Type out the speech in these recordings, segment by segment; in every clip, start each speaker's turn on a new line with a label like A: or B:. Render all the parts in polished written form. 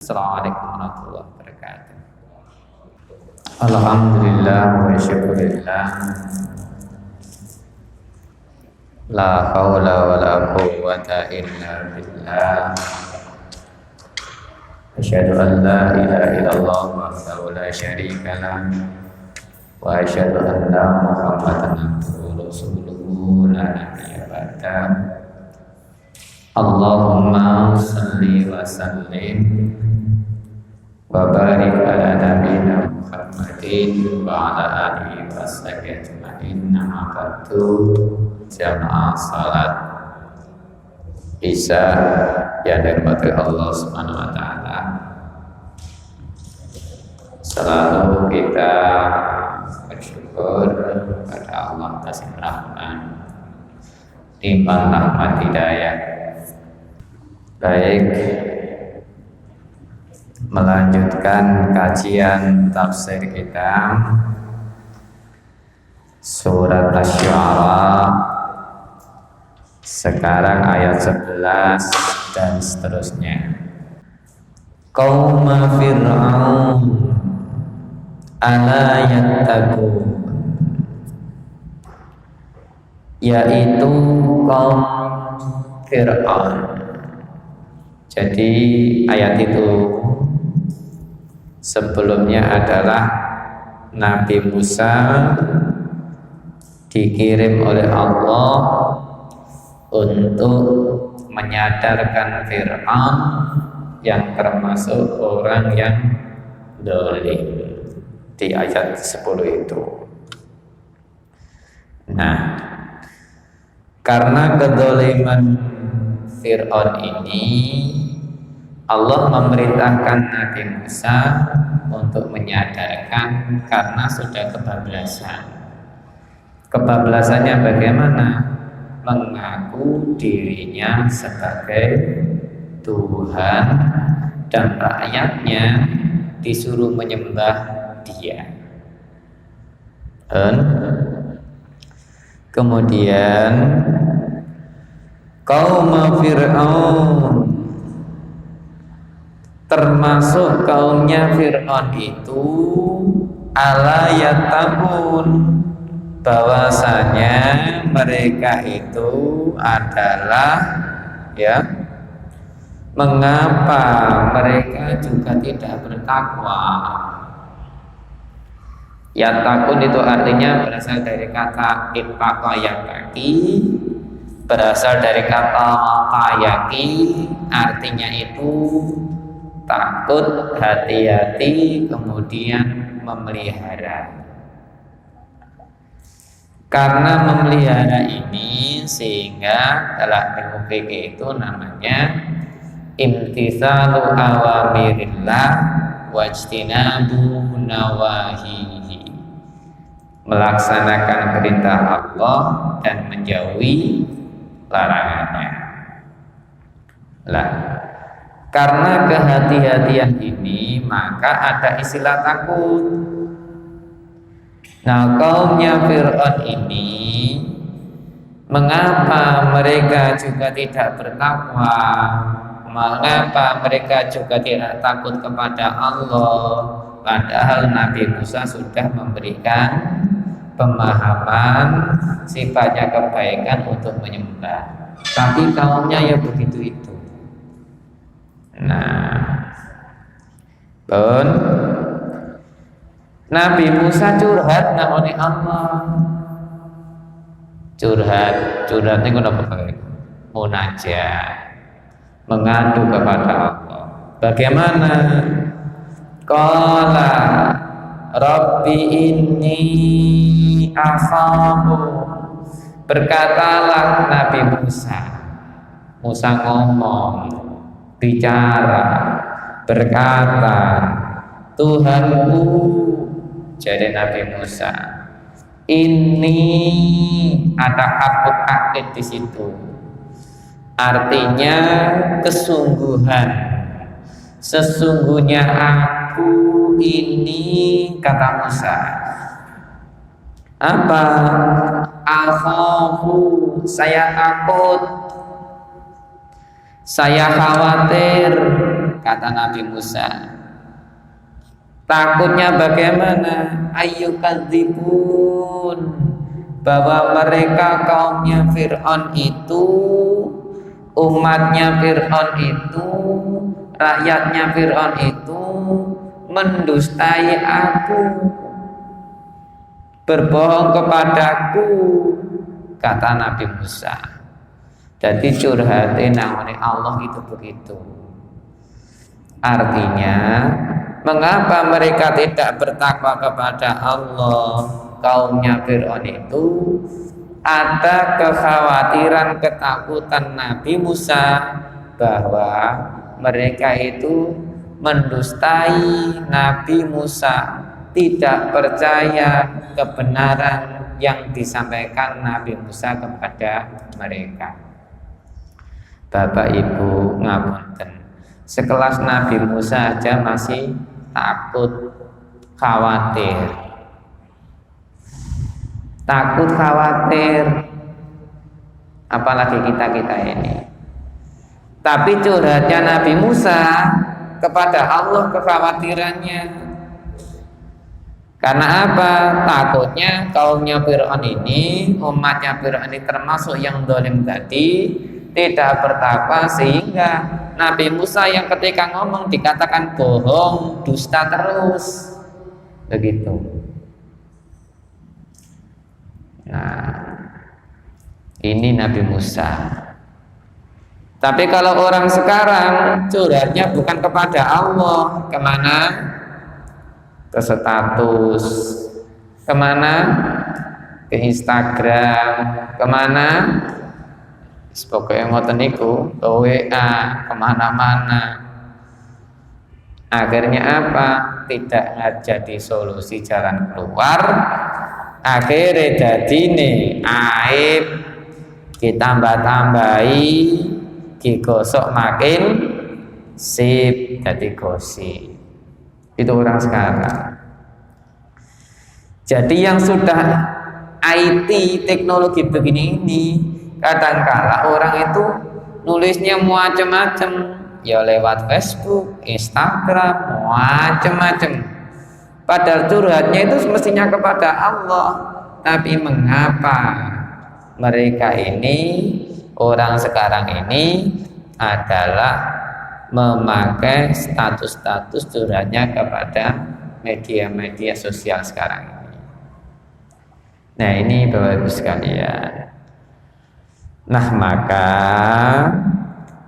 A: Assalamualaikum warahmatullahi wabarakatuh. Alhamdulillah wa syukurillah. La haula wa la quwwata illa billah. Asyhadu an la ilaha illallah wahdahu la syarika lah wa asyhadu anna Muhammadan abduhu wa rasuluhu la nabiyya ba'dah. Allahumma salli wa sallim wa barik ala nabiyyina Muhammadin wa ala alihi wa sahbihi ajma'in. Amma ba'du. Jamaah salat Isya yang dirahmati Allah Subhanahu wa taala. Selalu kita bersyukur kepada Allah atas rahmat, limpah rahmat hidayah. Baik, melanjutkan kajian tafsir kita surat Asy-Syu'ara. Sekarang ayat 11 dan seterusnya. Qaum Fir'aun ala yattaqun, yaitu kaum Fir'aun. Jadi ayat itu sebelumnya adalah Nabi Musa dikirim oleh Allah untuk menyadarkan Fir'aun yang termasuk orang yang zalim di ayat 10 itu. Nah, karena kedzaliman Fir'aun ini, Allah memerintahkan Nabi Musa untuk menyadarkan karena sudah kebablasan. Kebablasannya bagaimana? Mengaku dirinya sebagai Tuhan dan rakyatnya disuruh menyembah Dia. Kemudian kaum Fir'aun, termasuk kaumnya Fir'aun itu ala yattaqun, bahwasanya mereka itu adalah mengapa mereka juga tidak bertakwa. Yattaqun itu artinya berasal dari kata ittaqa yattaqi, berasal dari kata tayaki, artinya itu takut, hati-hati, kemudian memelihara. Karena memelihara ini sehingga dalam ilmu fikih itu namanya imtitsalu awamirillah wajtinabu nawahihi, melaksanakan perintah Allah dan menjauhi larangannya. Lah, karena kehati-hatian ini maka ada istilah takut. Nah, kaumnya Fir'aun ini, mengapa mereka juga tidak bertakwa? Mengapa mereka juga tidak takut kepada Allah? Padahal Nabi Musa sudah memberikan pemahaman sifatnya kebaikan untuk menyembah. Tapi kaumnya ya begitu itu. Nah, Nabi Musa curhat namanya Allah. Curhat ini kenapa? Munajat, mengadu kepada Allah. Bagaimana? Qala Rabbi inni akhafu. Berkatalah Nabi Musa. Musa ngomong, bicara, berkata, Tuhanku, jadi Nabi Musa, ini ada akut akid di situ. Artinya kesungguhan. Sesungguhnya aku ini, kata Musa, apa? Akhafu, saya takut, saya khawatir kata Nabi Musa. Takutnya bagaimana? Ayyukadzibun, bahwa mereka kaumnya Fir'aun itu, umatnya Fir'aun itu, rakyatnya Fir'aun itu mendustai aku, berbohong kepadaku, kata Nabi Musa. Jadi curhatin namanya Allah itu begitu. Artinya, mengapa mereka tidak bertakwa kepada Allah? Kaumnya Fir'aun itu ada kekhawatiran, ketakutan Nabi Musa bahwa mereka itu mendustai Nabi Musa, tidak percaya kebenaran yang disampaikan Nabi Musa kepada mereka. Bapak Ibu ngapunten, sekelas Nabi Musa aja masih takut, khawatir, apalagi kita ini. Tapi curhatnya Nabi Musa kepada Allah kekhawatirannya. Karena apa? Takutnya kaumnya Fir'aun ini, umatnya Fir'aun ini termasuk yang zalim tadi, tidak bertakwa, sehingga Nabi Musa yang ketika ngomong dikatakan bohong, dusta terus, begitu. Nah, ini Nabi Musa. Tapi kalau orang sekarang curhatnya bukan kepada Allah, kemana? Ke status, kemana? Ke Instagram, kemana? Pokoknya ngoten niku, ke WA, kemana-mana. Akhirnya apa? Tidak jadi solusi jalan keluar. Akhirnya jadi nih aib, ditambah-tambahi, digosok makin sip, jadi gosip. Itu orang sekarang. Jadi yang sudah IT teknologi begini ini, kadangkala orang itu nulisnya macam-macam, ya lewat Facebook, Instagram, macam-macam. Padahal curhatnya itu semestinya kepada Allah. Tapi mengapa mereka ini, orang sekarang ini adalah memakai status-status curhatnya kepada media-media sosial sekarang ini. Nah, ini Bapak Ibu sekalian. Nah, maka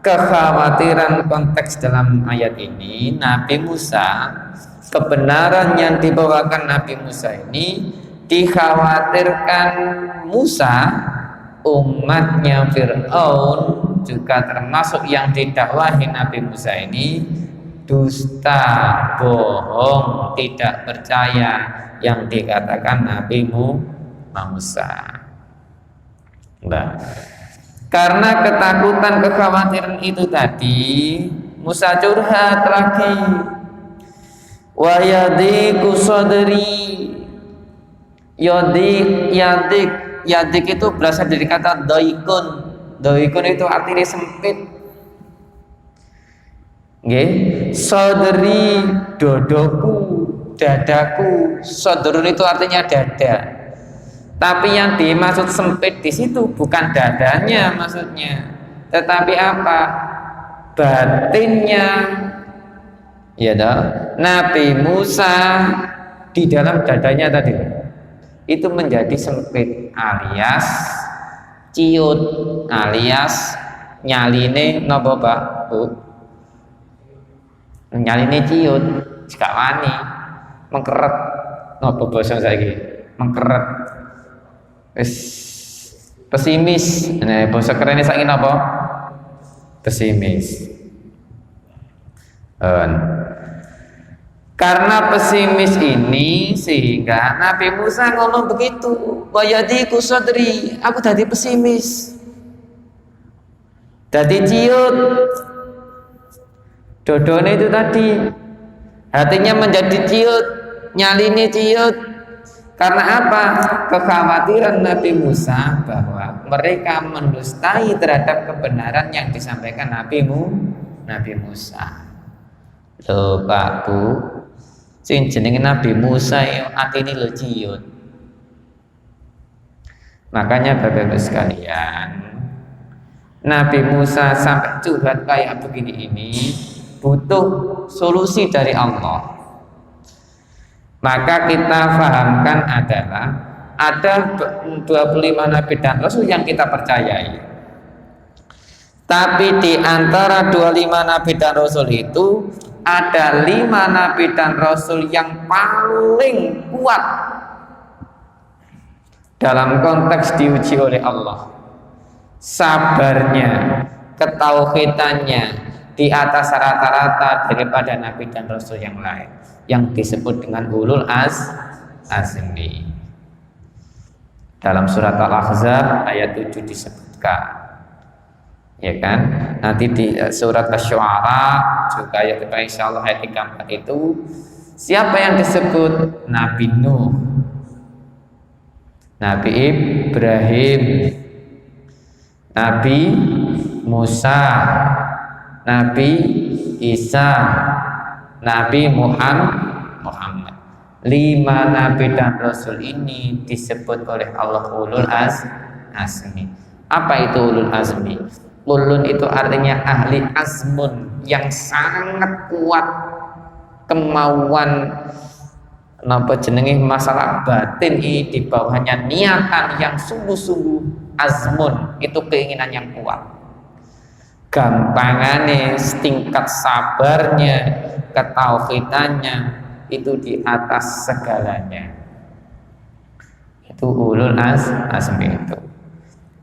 A: kekhawatiran konteks dalam ayat ini, Nabi Musa, kebenaran yang dibawakan Nabi Musa ini dikhawatirkan Musa, umatnya Fir'aun juga termasuk yang didakwahi Nabi Musa ini dusta, bohong, tidak percaya yang dikatakan Nabi Musa. Nah, karena ketakutan, kekhawatiran itu tadi, Musa curhat lagi. Wa yadiku sadri, yadik itu berasal dari kata doikun. Doikun itu artinya sempit. Nggih, sadri dodoku, dadaku. Sadrun itu artinya dada. Tapi yang dimaksud sempit di situ bukan dadanya maksudnya, tetapi apa? Batinnya. Ya toh? Nabi Musa di dalam dadanya tadi itu menjadi sempit, alias ciut, alias nyaline napa Pak Bu? Nyaline ciut, jika wani mengkeret napa basa saiki? Mengkeret. Wis pesimis. Nah, basa kerene saiki napa? Pesimis. Karena pesimis ini sehingga Nabi Musa ngomong begitu, wayadiku sadri, aku tadi pesimis, tadi ciut, dodone itu tadi, hatinya menjadi ciut, nyalini ciut. Karena apa? Kekhawatiran Nabi Musa bahwa mereka mendustai terhadap kebenaran yang disampaikan Nabi Musa. Lho Pak Bu, sing jenenge Nabi Musa atine lho ciut. Makanya Bapak Ibu sekalian, Nabi Musa sampai curhat kayak begini ini butuh solusi dari Allah. Maka kita fahamkan adalah ada 25 Nabi dan Rasul yang kita percayai. Tapi di antara 25 Nabi dan Rasul itu ada 5 Nabi dan Rasul yang paling kuat dalam konteks diuji oleh Allah. Sabarnya, ketauhidannya di atas rata-rata daripada Nabi dan Rasul yang lain, yang disebut dengan ulul azmi. Dalam surat Al-Ahzab ayat 7 disebutkan, ya kan? Nanti di surat Asy-Syu'ara juga ayat insyaallah ayat 34 itu siapa yang disebut? Nabi Nuh, Nabi Ibrahim, Nabi Musa, Nabi Isa, Nabi Muhammad. 5 Nabi dan Rasul ini disebut oleh Allah ulul azmi. Apa itu ulul azmi? Ulun itu artinya ahli azmun, yang sangat kuat kemauan napa jenenge masalah batin ini, di bawahnya niatan yang sungguh-sungguh, azmun itu keinginan yang kuat, gampangane tingkat sabarnya, ketauhidannya itu di atas segalanya. Itu ulul azmi itu.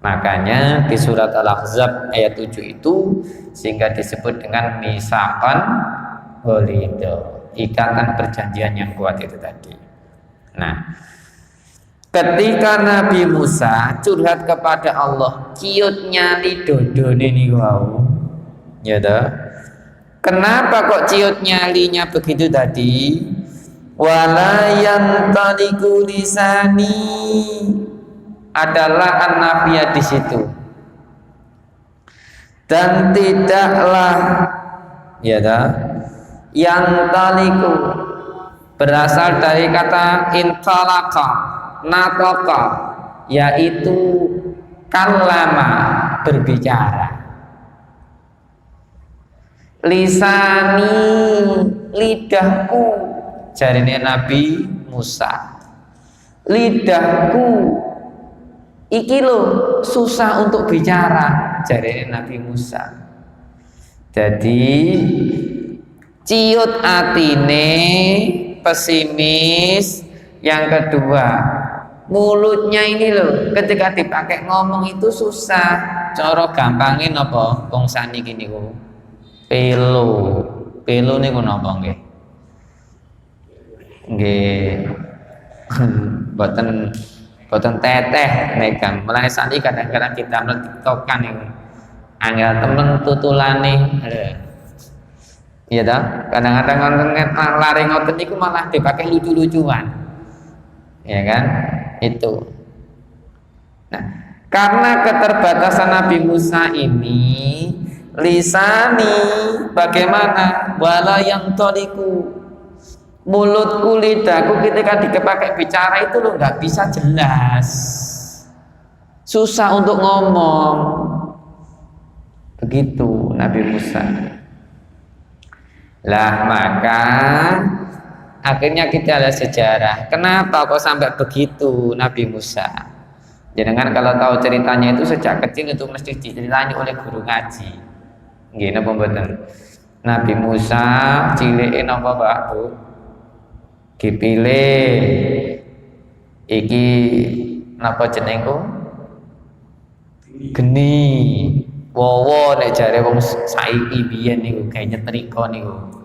A: Makanya di surat Al-Ahzab ayat 7 itu sehingga disebut dengan misaqan ghalidha, ikatan perjanjian yang kuat itu tadi. Nah, ketika Nabi Musa curhat kepada Allah, ciut nyali dodone niku wau. Ya dah. Kenapa kok ciut nyalinya begitu tadi? Wala yantaliku lisani, adalah an-nafiyah di situ. Dan tidaklah ya dah yang taliku berasal dari kata intalaka, natoka, yaitu kalama, berbicara. Lisani, lidahku, jarine Nabi Musa, lidahku iki lo susah untuk bicara, jarine Nabi Musa. Jadi ciut atine, pesimis. Yang kedua, mulutnya ini loh ketika dipakai ngomong itu susah. Cara gampangin apa? Wong saniki niku pelo niku napa nggih? Nggih. Boten teteh megang. Mulane saniki kadang-kadang kita tiktokan yang angel temen tutulane. Iya dah, kadang-kadang lari ngoten niku malah dipakai lucu-lucuan, ya kan? Itu. Nah, karena keterbatasan Nabi Musa ini, lisani bagaimana? Wala yang toliku, mulutku, lidahku ketika dipakai bicara itu lo nggak bisa jelas, susah untuk ngomong. Begitu Nabi Musa. Lah maka akhirnya kita lihat sejarah. Kenapa kok sampai begitu Nabi Musa? Jangan kalau tahu ceritanya itu sejak kecil itu mesti diceritani oleh guru ngaji. Nggih napa mboten? Nabi Musa cilike napa Pak Bu? Dipilih iki napa jenengku? Geni. Wowo nek jare wong saiki biyen niku gawe nyetrika niku.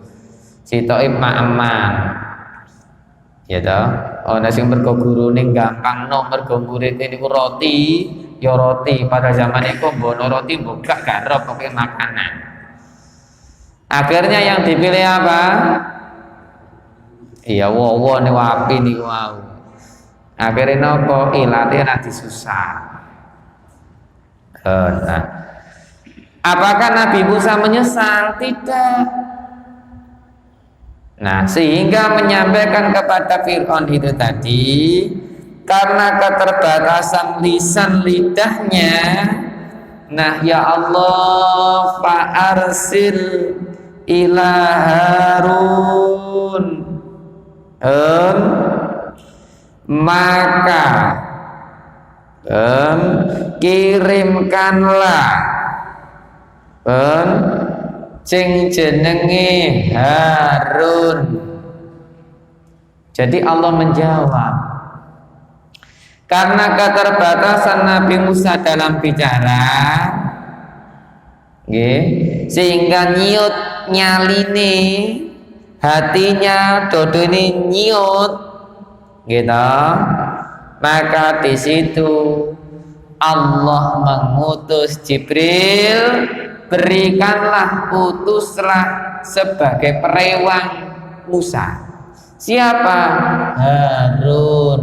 A: Sitoke mak-emak. Ya ta? Ana sing mergo gurune gampangno, mergo muridé niku roti, ya roti. Pada zaman iku mbono roti buka gak ro pokoke makanan. Akhirnya yang dipilih apa? Iya wowo niku api niku wau. Akhirnya napa? Ilate ra disusah. Nah, apakah Nabi Musa menyesal? Tidak. Nah, sehingga menyampaikan kepada Fir'aun itu tadi, karena keterbatasan lisan lidahnya, nah ya Allah fa'arsil ila Harun, maka kirimkanlah sing jenenge Harun. Jadi Allah menjawab, karena keterbatasan Nabi Musa dalam bicara, sehingga nyiut nyaline hatinya dodone nyiut gitu, maka di situ Allah mengutus Jibril, berikanlah, utuslah sebagai perewang Musa. Siapa? Harun.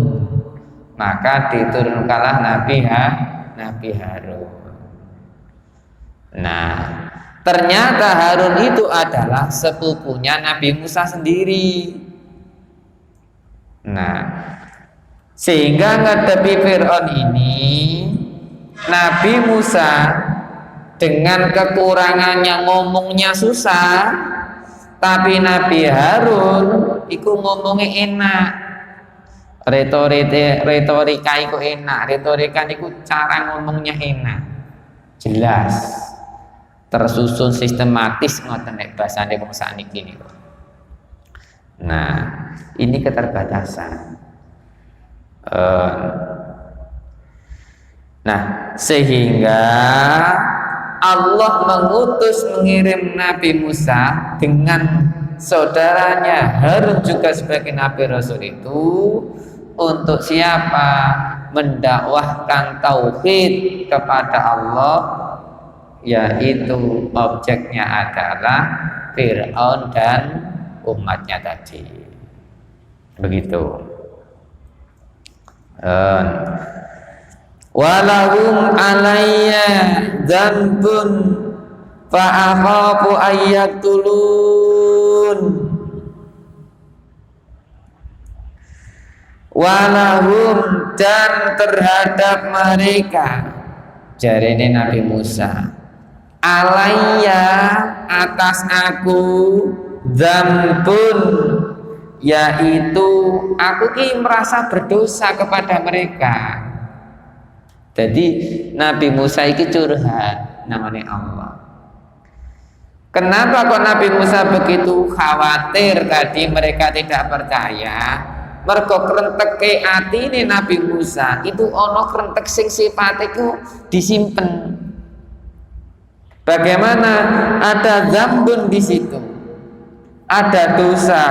A: Maka diturunkanlah Nabi Harun. Nah, ternyata Harun itu adalah sepupunya Nabi Musa sendiri. Nah, sehingga ngadepi Fir'aun ini, Nabi Musa dengan kekurangannya ngomongnya susah, tapi Nabi Harun iku ngomongnya enak. Retorika iku enak, retorika iku cara ngomongnya enak, jelas, tersusun sistematis ngoten nek basane wong sakniki niku. Nah, ini keterbatasan. Nah, sehingga Allah mengirim Nabi Musa dengan saudaranya Harun juga sebagai Nabi Rasul itu untuk siapa? Mendakwahkan tauhid kepada Allah, yaitu objeknya adalah Fir'aun dan umatnya tadi. Begitu. Walahum alayya dzanbun fa akhafu ayyaqtulun. Walahum, dan terhadap mereka, jarene Nabi Musa, alayya, atas aku, dzambun, yaitu aku ki merasa berdosa kepada mereka. Jadi Nabi Musa iki curhat namanya Allah. Kenapa kok Nabi Musa begitu khawatir tadi mereka tidak percaya? Mergo krenteke atine Nabi Musa itu ono krentek sing sifate ku disimpen. Bagaimana? Ada zambun di situ. Ada dosa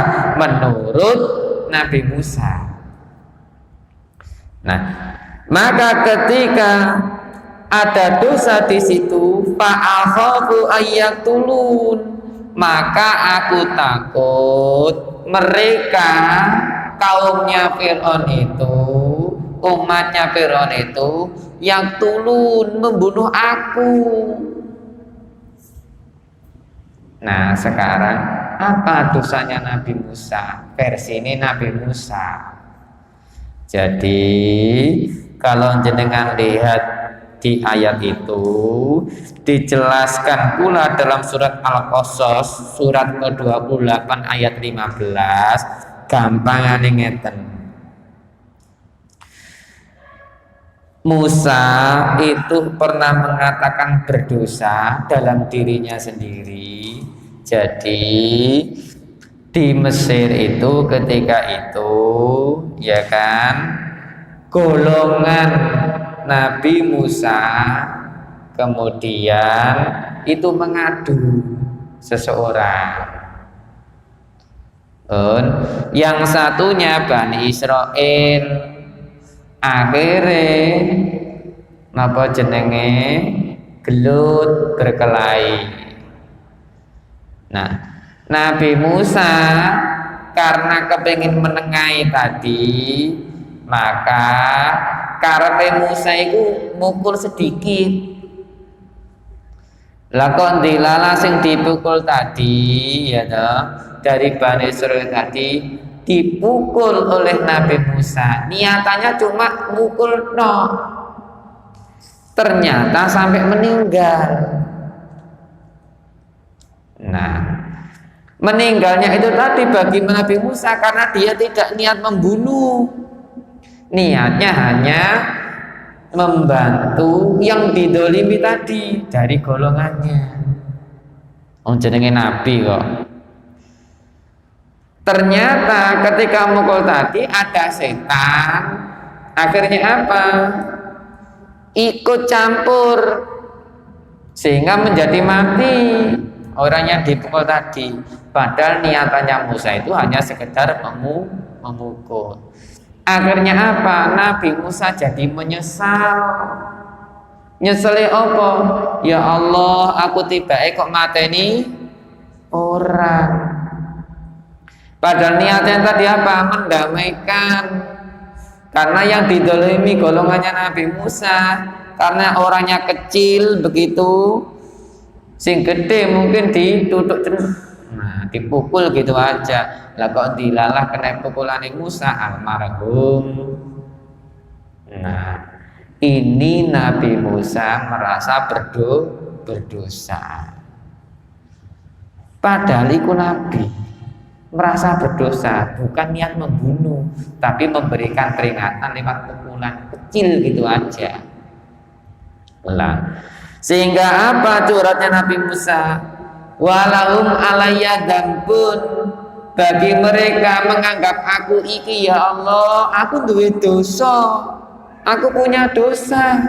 A: menurut Nabi Musa. Nah, maka ketika ada dosa di situ, fa'akhafu ayyaqtulun, maka aku takut mereka, kaumnya Fir'aun itu, umatnya Fir'aun itu, yang tulun, membunuh aku. Nah, sekarang apa dosanya Nabi Musa? Versi ini Nabi Musa. Jadi kalau jenengan lihat di ayat itu dijelaskan pula dalam surat Al-Qasas surat ke-28 ayat 15, gampangane ngeten. Musa itu pernah mengatakan berdosa dalam dirinya sendiri. Jadi di Mesir itu ketika itu, ya kan, golongan Nabi Musa kemudian itu mengadu seseorang. Yang satunya Bani Israel, akhirnya napa jenenge gelut berkelahi. Nah, Nabi Musa karena kepingin menengahi tadi, maka karepe Musa itu mukul sedikit. Lah kok dilala sing dipukul tadi, ya toh, dari Bani Israil tadi dipukul oleh Nabi Musa. Niatannya cuma mukul no, ternyata sampai meninggal. Nah, meninggalnya itu tadi bagi Nabi Musa karena dia tidak niat membunuh, niatnya hanya membantu yang didolimi tadi dari golongannya. Jenenge Nabi kok. Ternyata ketika mukul tadi ada setan, akhirnya apa? Ikut campur sehingga menjadi mati orang yang dipukul tadi. Padahal niatannya Musa itu hanya sekedar memukul. Akhirnya apa? Nabi Musa jadi menyesal. Nyeseli apa? Ya Allah, aku tiba-tiba kok mateni orang. Padahal niatnya tadi apa? Mendamaikan. Karena yang didolimi golongannya Nabi Musa, karena orangnya kecil begitu, sing gede mungkin ditutup terus, nah dipukul gitu aja. Lah kok dilalah kena pukulan Musa almarhum. Nah, ini Nabi Musa merasa berdosa. Padahal iku Nabi merasa berdosa, bukan niat membunuh, tapi memberikan peringatan lewat pukulan kecil gitu aja. Lah, sehingga apa curhatnya Nabi Musa? Walahum alayya dzambun, bagi mereka menganggap aku iki ya Allah, aku duwe dosa, aku punya dosa.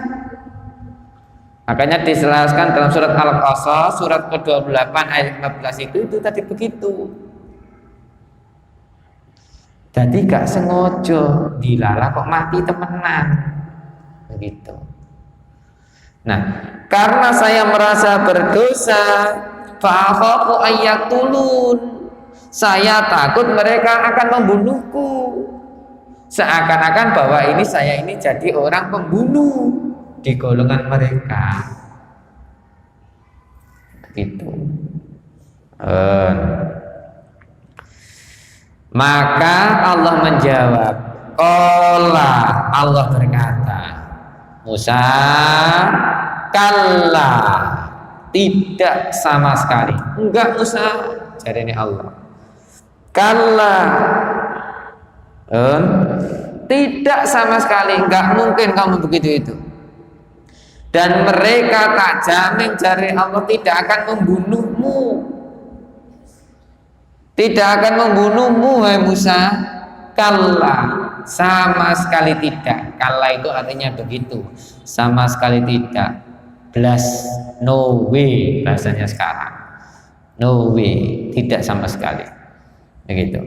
A: Makanya dijelaskan dalam surat Al-Qasas surat ke-28 ayat 15 itu tadi begitu. Jadi gak sengaja dilalah kok mati temenan begitu. Nah, karena saya merasa berdosa, fa'akhafu ayyaqtulun, saya takut mereka akan membunuhku, seakan-akan bahwa saya ini jadi orang pembunuh di golongan mereka begitu. Maka Allah menjawab, qala, Allah berkata, Musa, kalla, tidak sama sekali. Enggak Musa, jadinya Allah. Kalla, tidak sama sekali, enggak mungkin kamu begitu itu. Dan mereka tak jamin jari Allah tidak akan membunuhmu. Tidak akan membunuhmu, hai Musa. Kalla, sama sekali tidak. Kalla itu artinya begitu, sama sekali tidak. Blas, no way bahasanya sekarang. No way, tidak sama sekali. Begitu.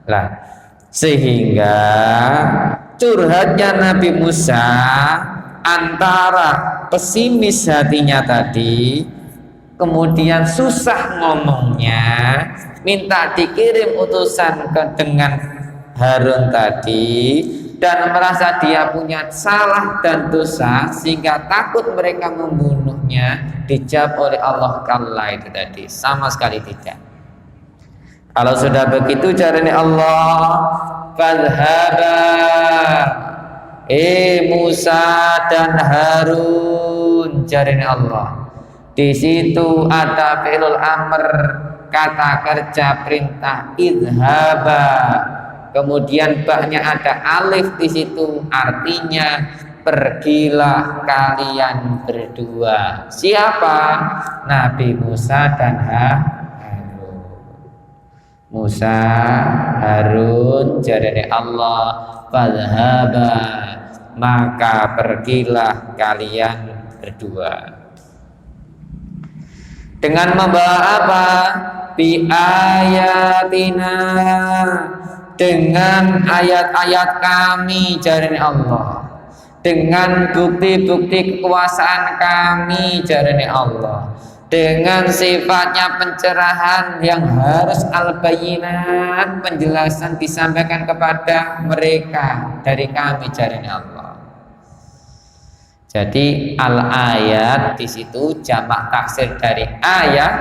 A: Lah, sehingga curhatnya Nabi Musa antara pesimis hatinya tadi, kemudian susah ngomongnya, minta dikirim utusan dengan Harun tadi, dan merasa dia punya salah dan dosa sehingga takut mereka membunuhnya. Dijawab oleh Allah, kalla, itu tadi sama sekali tidak. Kalau sudah begitu caranya Allah, fadhaba, Musa dan Harun, caranya Allah. Di situ ada fi'lul amr, kata kerja perintah, idhaba. Kemudian baknya ada alif di situ, artinya pergilah kalian berdua. Siapa? Nabi Musa dan Harun. Musa, Harun, jadane Allah, fadhaba, maka pergilah kalian berdua. Dengan membawa apa? Bi ayatina, dengan ayat-ayat kami, jarane Allah, dengan bukti-bukti kekuasaan kami, jarane Allah, dengan sifatnya pencerahan yang harus al-bayyinat, penjelasan disampaikan kepada mereka dari kami, jarane Allah. Jadi al-ayat di situ jamak taksir dari ayat,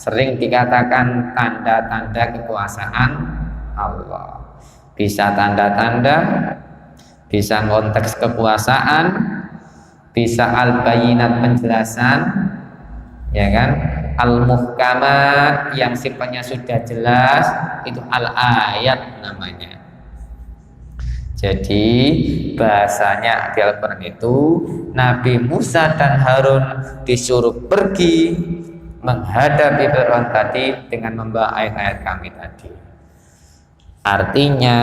A: sering dikatakan tanda-tanda kekuasaan Allah. Bisa tanda-tanda, bisa konteks kekuasaan, bisa al-bayinat penjelasan, ya kan? Al-muhkamat yang sifatnya sudah jelas, itu al-ayat namanya. Jadi bahasanya di Al-Quran itu Nabi Musa dan Harun disuruh pergi menghadapi Fir'aun tadi dengan membawa ayat-ayat kami tadi. Artinya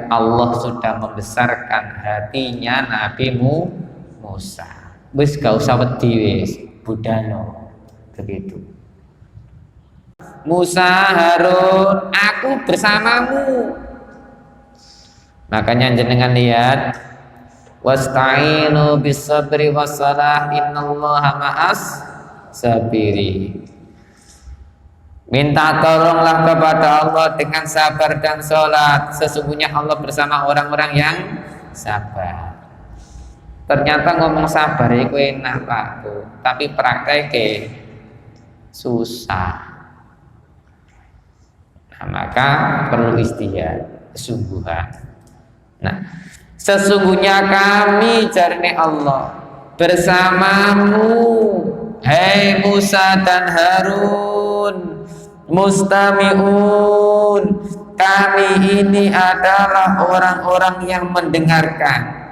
A: Allah sudah membesarkan hatinya Nabi Musa. Wis gak usah wedi wis, budalo. Begitu. Musa, Harun, aku bersamamu. Makanya jenengan lihat, wasta'inu bis-sabri was-salah innallaha ma'as sabiri. Minta tolonglah kepada Allah dengan sabar dan sholat. Sesungguhnya Allah bersama orang-orang yang sabar. Ternyata ngomong sabar itu enak Pak, tapi prakteknya susah. Nah, maka perlu istihad, kesungguhan. Nah, sesungguhnya kami jarine Allah bersamamu, hei Musa dan Harun, mustami'un, kami ini adalah orang-orang yang mendengarkan.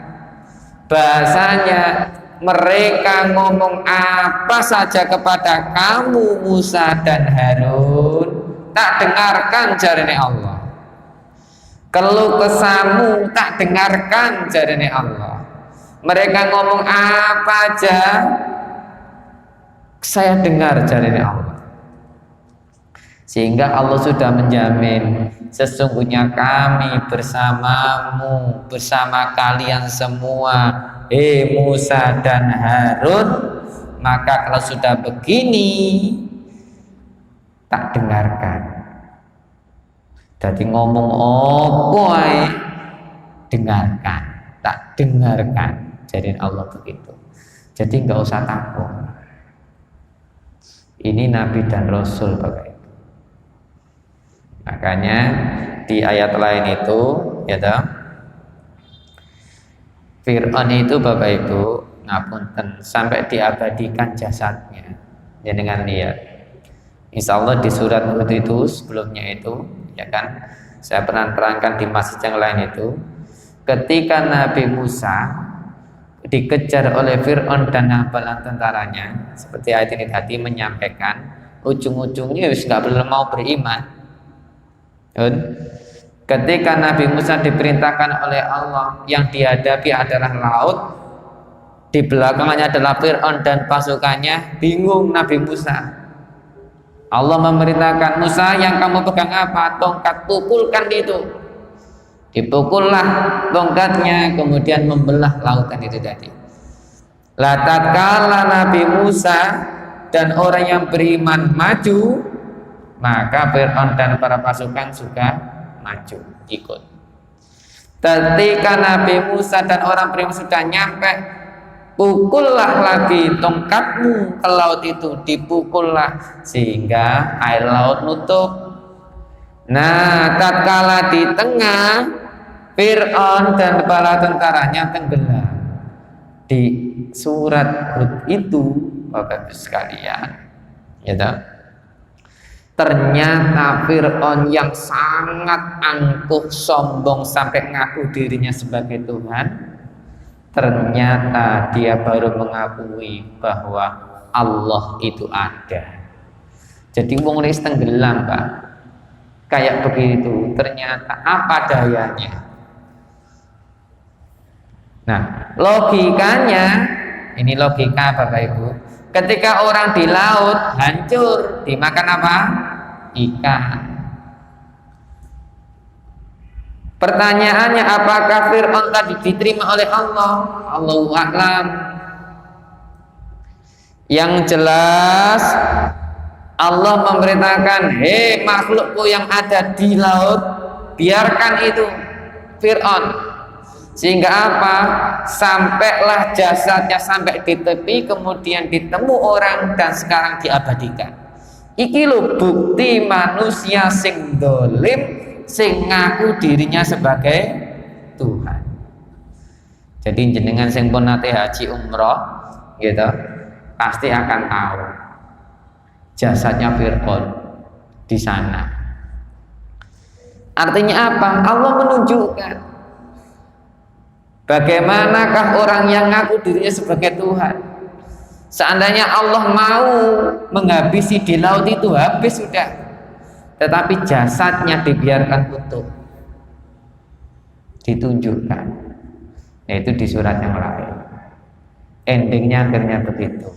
A: Bahasanya mereka ngomong apa saja kepada kamu Musa dan Harun, tak dengarkan jarine Allah. Keluh kesahmu tak dengarkan jarine Allah. Mereka ngomong apa aja saya dengar jarine Allah. Sehingga Allah sudah menjamin, sesungguhnya kami bersamamu, bersama kalian semua, hei Musa dan Harun. Maka kalau sudah begini, tak dengarkan. Jadi ngomong apa ae dengarkan, tak dengarkan. Jadi Allah begitu. Jadi nggak usah takut. Ini Nabi dan Rasul Bapak Ibu. Makanya di ayat lain itu, ya toh, Fir'aun itu Bapak Ibu ngapunten sampai diabadikan jasadnya. Ya dengan lihat. Insya Allah di surat Hud itu sebelumnya itu, ya kan, saya pernah terangkan di masjid yang lain itu, ketika Nabi Musa dikejar oleh Fir'aun dan bala tentaranya, seperti ayat ini tadi menyampaikan, ujung-ujungnya wis nggak belum mau beriman. Ketika Nabi Musa diperintahkan oleh Allah, yang dihadapi adalah laut, di belakangnya adalah Fir'aun dan pasukannya, bingung Nabi Musa. Allah memerintahkan, Musa, yang kamu pegang apa? Tongkat, pukulkan itu. Dipukullah tongkatnya, kemudian membelah lautan itu tadi. Tatkala Nabi Musa dan orang yang beriman maju, maka Fir'aun dan para pasukan juga maju, ikut. Ketika Nabi Musa dan orang beriman sudah nyampe, pukullah lagi tongkatmu ke laut itu, dipukullah sehingga air laut nutup. Nah, tatkala di tengah, Fir'aun dan para tentaranya tenggelam. Di surat Hud itu, Bapak Ibu sekalian, ya toh, ternyata Fir'aun yang sangat angkuh, sombong sampai ngaku dirinya sebagai Tuhan, ternyata dia baru mengakui bahwa Allah itu ada. Jadi wong wis tenggelam Pak, kayak begitu, ternyata apa dayanya. Nah, logikanya, ini logika Bapak Ibu, ketika orang di laut hancur, dimakan apa? Ikan. Pertanyaannya, apakah Fir'aun tadi diterima oleh Allah? Allahu a'lam. Yang jelas Allah memerintahkan, hei makhlukku yang ada di laut, biarkan itu Fir'aun. Sehingga apa? Sampailah jasadnya sampai di tepi, kemudian ditemu orang dan sekarang diabadikan. Iki lho bukti manusia sing dolim, sing ngaku dirinya sebagai Tuhan. Jadi jenengan sing pun nate haji umroh gitu, pasti akan tahu jasadnya Fir'aun di sana. Artinya apa? Allah menunjukkan bagaimanakah orang yang ngaku dirinya sebagai Tuhan. Seandainya Allah mau menghabisi di laut itu, habis sudah. Tetapi jasadnya dibiarkan utuh, ditunjukkan. Yaitu di surat yang lain. Endingnya akhirnya begitu.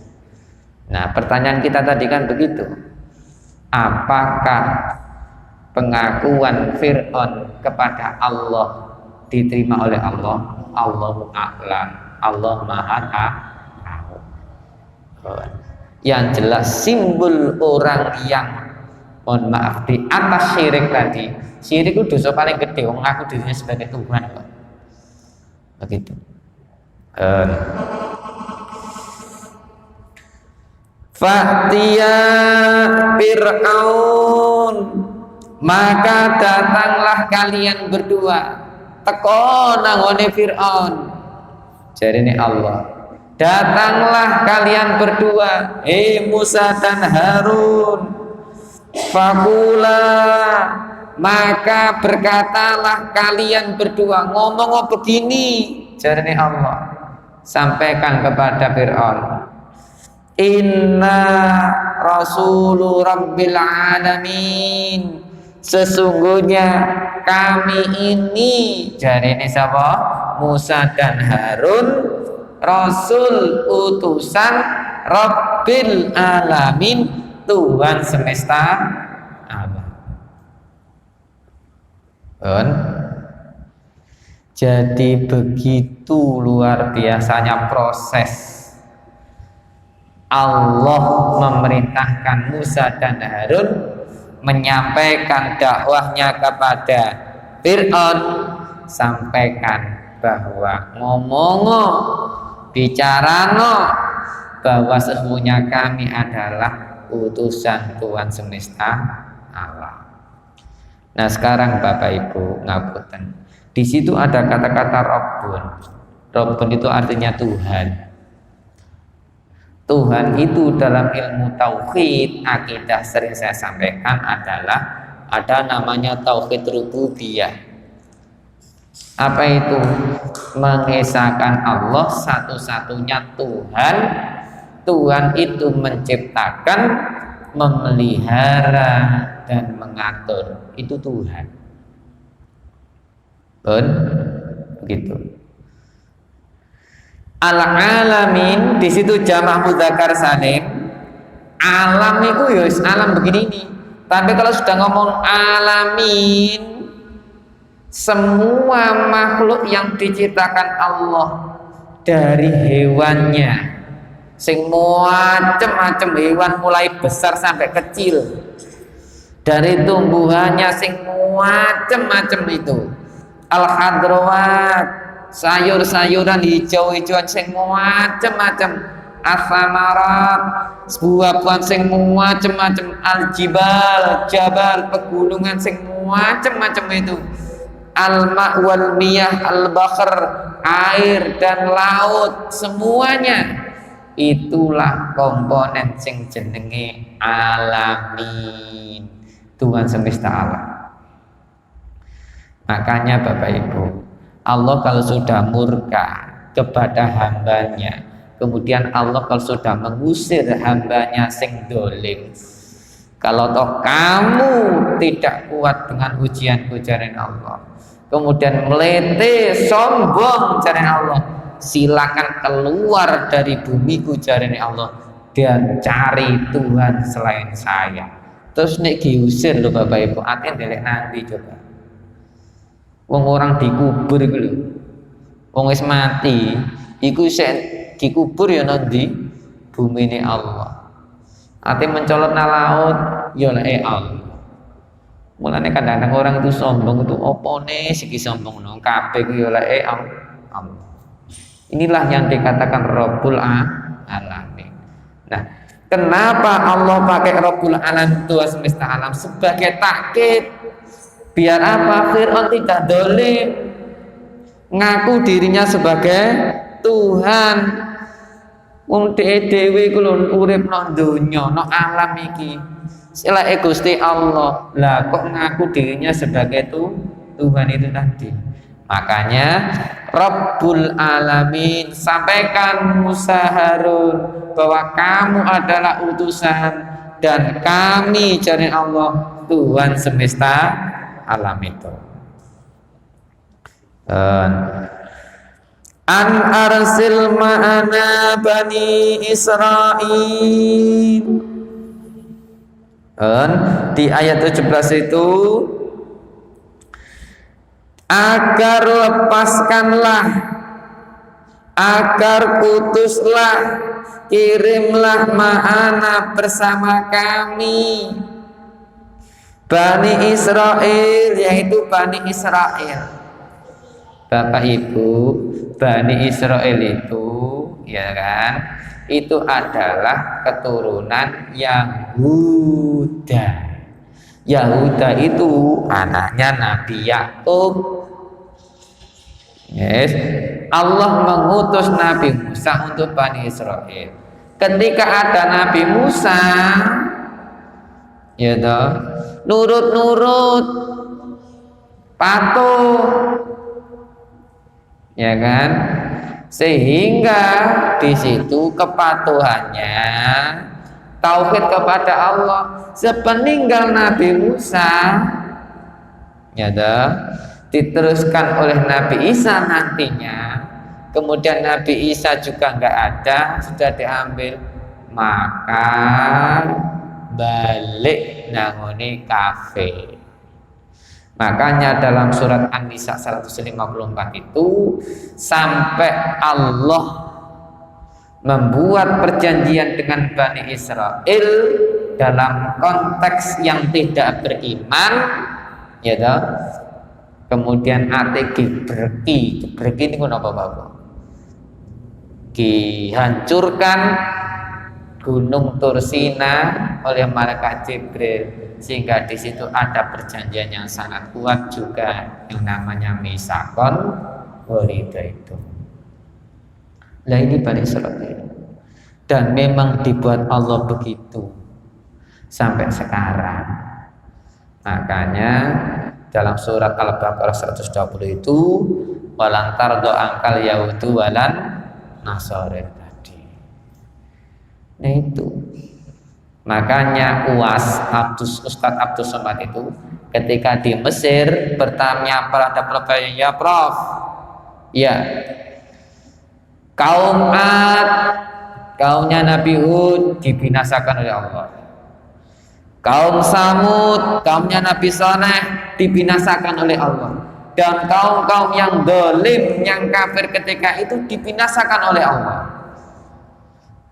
A: Nah, pertanyaan kita tadi kan begitu. Apakah pengakuan Fir'aun kepada Allah diterima oleh Allah? Allahu a'lam. Allah Maha Tahu. Yang jelas simbol orang yang, mohon maaf, di atas syirik tadi. Syirik itu dosa paling gede, orang ngaku dirinya sebagai Tuhan. Begitu. Fa'tiya Fir'aun, maka datanglah kalian berdua teko nangone Fir'aun. Jadi ini Allah, datanglah kalian berdua, Musa dan Harun. Fakula, maka berkatalah kalian berdua, ngomong begini. Jadi ini Allah sampaikan kepada Fir'aun, Inna Rasulu Rabbil Alamin, sesungguhnya kami ini, jadi ini siapa? Musa dan Harun, Rasul utusan Rabbil Alamin, Tuhan semesta alam. Jadi begitu luar biasanya proses Allah memerintahkan Musa dan Harun menyampaikan dakwahnya kepada Fir'aun, sampaikan bahwa ngomongo bicarano bahwa sesungguhnya kami adalah utusan Tuhan semesta alam. Nah sekarang Bapak Ibu ngapunten, di situ ada kata-kata Rabbun. Rabbun itu artinya Tuhan. Tuhan itu dalam ilmu tauhid akidah sering saya sampaikan adalah ada namanya tauhid rububiyah. Apa itu? Mengesahkan Allah satu-satunya Tuhan. Tuhan itu menciptakan, memelihara dan mengatur. Itu Tuhan. Begitu. Al-alamin di situ jamak mudzakkar salim. Alam itu ya alam begini nih. Tapi kalau sudah ngomong alamin, semua makhluk yang diciptakan Allah, dari hewannya, sing macem-macem hewan mulai besar sampai kecil, dari tumbuhannya sing macem-macem itu, al-khadrawat, sayur-sayuran hijau-hijauan sing macem-macem, as-samarat, buah-buahan sing macem-macem, al-jibal, jabal, pegunungan sing macem-macem itu, al-ma' wal miyah, al-bahr, air dan laut, semuanya itulah komponen sing jenenge alamin, Tuhan semesta alam. Makanya Bapak Ibu, Allah kalau sudah murka kepada hambanya, kemudian Allah kalau sudah mengusir hambanya sing dolim, kalau toh kamu tidak kuat dengan ujian Allah, kemudian melete sombong jarin Allah, silakan keluar dari bumiku jarin Allah dan cari Tuhan selain saya. Terus nek diusir loh Bapak Ibu, aten delek nanti coba. Wong orang dikubur iku lho. Wong wis mati, iku sik dikubur ya nang ndi? Bumine Allah. Ate mencolot nang laut ya lek Allah. Mulane kadang-kadang orang itu sombong itu opone siki sombong nang kabeh ku ya lek Allah. Inilah yang dikatakan Rabbul Alamin. Nah, Kenapa Allah pakai Rabbul Alam, Tuhan semesta alam, sebagai takkid? Biar apa? Fir'aun tidak dolim, ngaku dirinya sebagai Tuhan. Wong dhewe ku lho urip nang donya, nang alam iki. Selake Gusti Allah. Lah kok ngaku dirinya sebagai Tuhan itu tadi. Makanya Rabbul Alamin, sampaikan Musa Harun bahwa kamu adalah utusan dan kami cari Allah Tuhan semesta alam itu. An arsil ma'ana bani Israil. Di ayat 17 itu, agar lepaskanlah, agar putuslah, kirimlah ma'ana bersama kami Bani Israel, yaitu Bani Israel. Bapak Ibu, Bani Israel itu, ya kan, itu adalah keturunan Yahuda. Yahuda itu anaknya Nabi Yakub. Yes, Allah mengutus Nabi Musa untuk Bani Israel. Ketika ada Nabi Musa, ya toh, nurut-nurut, patuh, ya kan, sehingga di situ kepatuhannya tauhid kepada Allah. Sepeninggal Nabi Musa, ya toh, diteruskan oleh Nabi Isa nantinya. Kemudian Nabi Isa juga nggak ada, sudah diambil, maka balik nangoni kafir. Makanya dalam surat An-Nisa 154 itu, sampai Allah membuat perjanjian dengan Bani Israel dalam konteks yang tidak beriman, ya toh. Kemudian ate gebreki ini apa Bapak? Dihancurkan Gunung Tursina oleh malaikat Jibril, sehingga di situ ada perjanjian yang sangat kuat juga yang namanya Misakon Walida itu. Lah ini Bani Israil, dan memang dibuat Allah begitu sampai sekarang. Makanya dalam surat Al-Baqarah 120 itu, walantar doangkal yahudu walan nasorin tadi. Nah itu, makanya Ustadz Abdus Somad itu ketika di Mesir bertanya pada pertanyaan, ya Prof, ya, kaum Ad, kaumnya Nabi Hud dibinasakan oleh Allah. Kaum Samud, kaumnya Nabi Saleh dibinasakan oleh Allah. Dan kaum-kaum yang dolim, yang kafir ketika itu dibinasakan oleh Allah.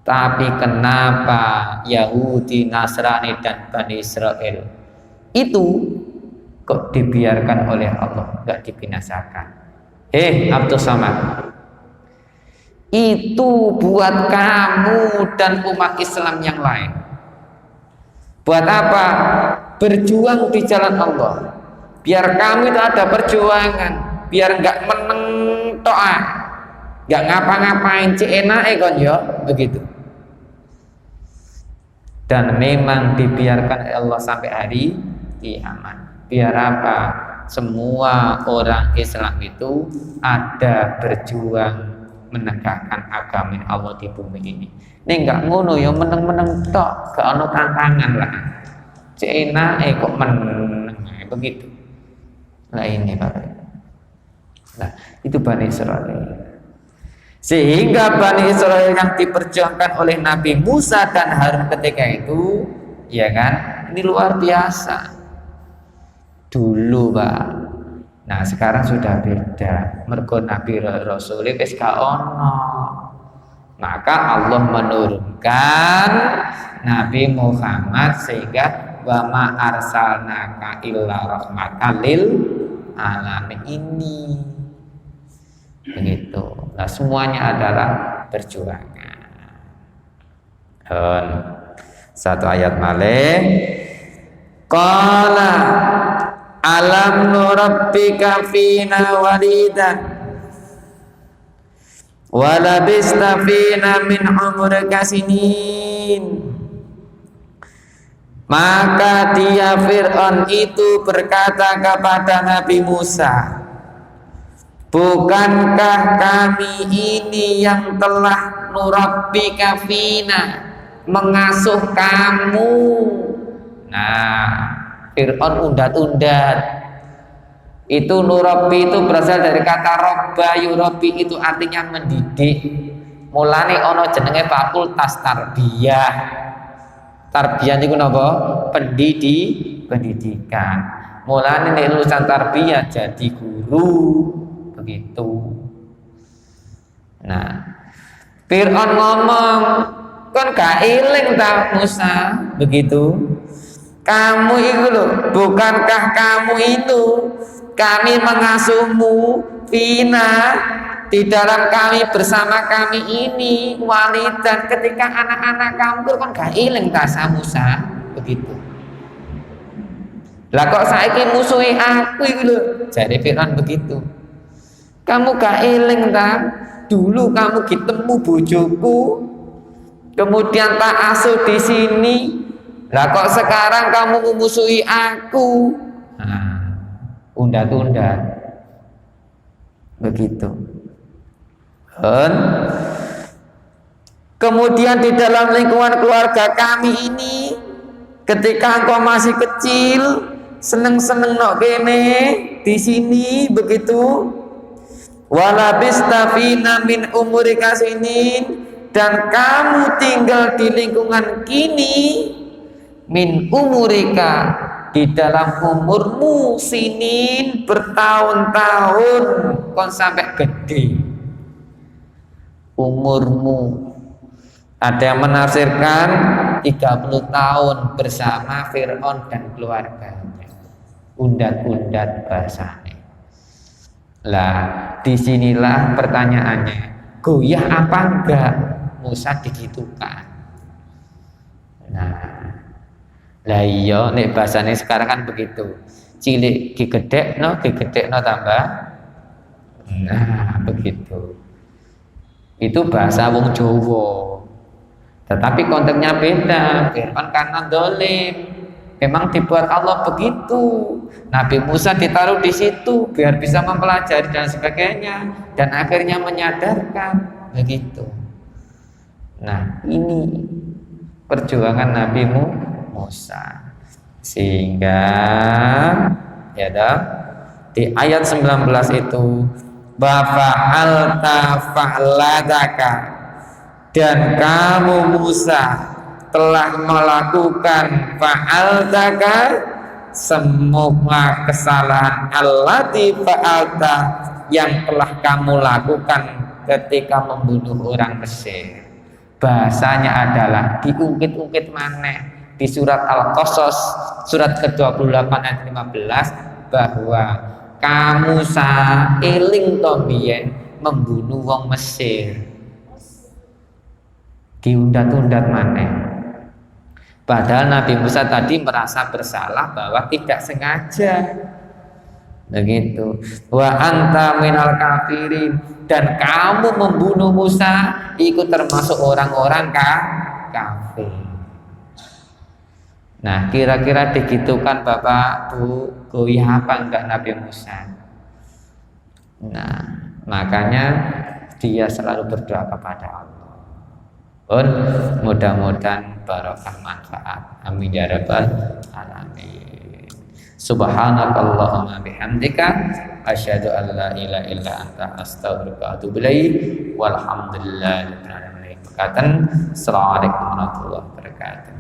A: Tapi kenapa Yahudi, Nasrani, dan Bani Israel itu kok dibiarkan oleh Allah, gak dibinasakan? Abdul Samad, itu buat kamu dan umat Islam yang lain. Buat apa? Berjuang di jalan Allah. Biar kamu itu ada perjuangan, biar nggak meneng toa, nggak ngapa-ngapain, enak kon ya, begitu. Dan memang dibiarkan Allah sampai hari kiamat. Biar apa? Semua orang Islam itu ada berjuang menegakkan agama Allah di bumi ini. Ini enggak ngono ya, meneng-meneng tok, gak ono tantangan lah. Cina kok meneng begitu. Nah ini Bapak. Nah, itu Bani Israil. Sehingga Bani Israil yang diperjuangkan oleh Nabi Musa dan Harun ketika itu, ya kan? Ini luar biasa. Dulu, Pak. Nah, sekarang sudah beda. Mergo Nabi Rasul wis gak ono. Maka Allah menurunkan Nabi Muhammad sehingga wa ma arsalnaka illa rahmatan lil alamin ini. Begitu. Nah, semuanya adalah perjuangan. Satu ayat malih. Qala alam nurabbika fina walidan wa labista fina min umrika sinin. Maka dia Fir'aun itu berkata kepada Nabi Musa, bukankah kami ini yang telah nurabbika fina, mengasuh kamu? Nah, Fir'aun undat-undat. Itu nurabbi itu berasal dari kata robba, yurabbi itu artinya mendidik. Mulane ono jenenge fakultas tarbiyah. Tarbiyah niku napa? Pendidikan. Mulane nek lulusan tarbiyah jadi guru, begitu. Nah, Fir'aun ngomong, kan gak eling ta Musa, begitu. Kamu itu loh, bukankah kamu itu kami mengasuhmu fina, di dalam kami bersama kami ini walidan, ketika anak-anak kamu kan gak ilang tasa Musa, begitu. Lah kok saiki musuhi aku itu loh, jadi Fir'aun begitu. Kamu gak ilang ta? Dulu kamu ketemu bojoku, kemudian tak asuh di sini. Lah kok sekarang kamu memusuhi aku? Nah, undat-undat begitu. Dan kemudian di dalam lingkungan keluarga kami ini, ketika engkau masih kecil, seneng-seneng nok kene di sini, begitu. Walabista fina min umurika sinin, dan kamu tinggal di lingkungan kini, min umurika, di dalam umurmu sinin, bertahun-tahun kon sampai gede umurmu. Ada yang menafsirkan 30 tahun bersama Fir'aun dan keluarganya. Undat-undat bahasanya. Lah, disinilah pertanyaannya, goyah apa enggak Musa digitukan? Nah, lah iya nek bahasane sekarang kan begitu. Cilik digedhekno tambah. Nah, begitu. Itu bahasa wong Jawa. Tetapi konteksnya beda. Fir'aun karena dolim, memang dibuat Allah begitu. Nabi Musa ditaruh di situ biar bisa mempelajari dan sebagainya, dan akhirnya menyadarkan, begitu. Nah, ini perjuangan Nabi Musa. Sehingga ya dah, di ayat 19 itu Bafa'alta fa'ladaka, dan kamu Musa telah melakukan fa'altaka, semua kesalahan allati fa'alta, yang telah kamu lakukan ketika membunuh orang Mesir. Bahasanya adalah diungkit-ungkit maneh di surat Al-Qasas surat ke-28 ayat 15 bahwa kamu eling to biyen membunuh wong Mesir. Diundat-undat maneh. Padahal Nabi Musa tadi merasa bersalah bahwa tidak sengaja. Begitu. Wa anta minal kafirin, dan kamu membunuh Musa ikut termasuk orang-orang kafir. Nah, kira-kira digitukan Bapak Bu, goyah apa enggak Nabi Musa? Nah, makanya dia selalu berdoa kepada Allah. Mudah-mudahan barokah manfaat. Amin ya rabbal alamin. Subhanakallahumma bihamdika asyhadu an la ilaha illa anta astaghfiruka wa atubu ilaik. Walhamdulillahirabbil alamin. Assalamualaikum warahmatullahi wabarakatuh.